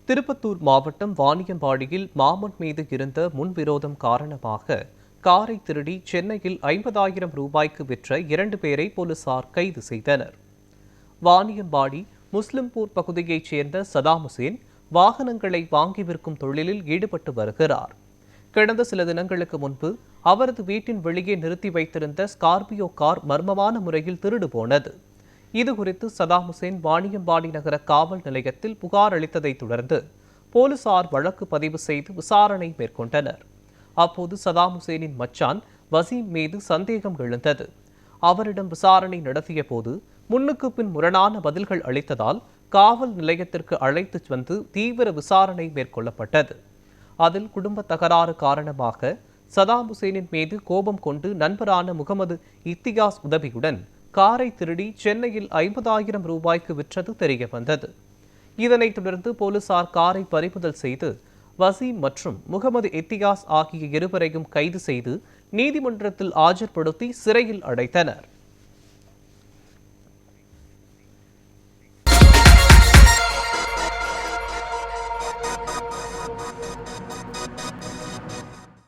திருப்பத்தூர் மாவட்டம் வாணியம்பாடியில் மாமன் மீது இருந்த முன்விரோதம் காரணமாக காரை திருடி சென்னையில் 50,000 ரூபாய்க்கு விற்ற 2 பேரை போலீசார் கைது செய்தனர். வாணியம்பாடி முஸ்லிம்பூர் பகுதியைச் சேர்ந்த சதாம் ஹுசேன் வாகனங்களை வாங்கி விற்கும் தொழிலில் ஈடுபட்டு வருகிறார். கடந்த சில தினங்களுக்கு முன்பு அவரது வீட்டின் வெளியே நிறுத்தி வைத்திருந்த ஸ்கார்பியோ கார் மர்மமான முறையில் திருடு போனது. இதுகுறித்து சதாம் ஹுசேன் வாணியம்பாடி நகர காவல் நிலையத்தில் புகார் அளித்ததை தொடர்ந்து போலீசார் வழக்கு பதிவு செய்து விசாரணை மேற்கொண்டனர். அப்போது சதாம் ஹுசேனின் மச்சான் வசீம் மீது சந்தேகம் எழுந்தது. அவரிடம் விசாரணை நடத்திய போது முன்னுக்கு பின் முரணான பதில்கள் அளித்ததால் காவல் நிலையத்திற்கு அழைத்து வந்து தீவிர விசாரணை மேற்கொள்ளப்பட்டது. அதில் குடும்ப தகராறு காரணமாக சதாம் ஹுசேனின் மீது கோபம் கொண்டு நண்பரான முகமது இத்தியாஸ் உதவியுடன் காரை திருடி சென்னையில் 50,000 ரூபாய்க்கு விற்றது தெரிய வந்தது. இதனைத் தொடர்ந்து போலீசார் காரை பறிமுதல் செய்து வசீம் மற்றும் முகமது இத்தியாஸ் ஆகிய இருவரையும் கைது செய்து நீதிமன்றத்தில் ஆஜர்படுத்தி சிறையில் அடைத்தனர்.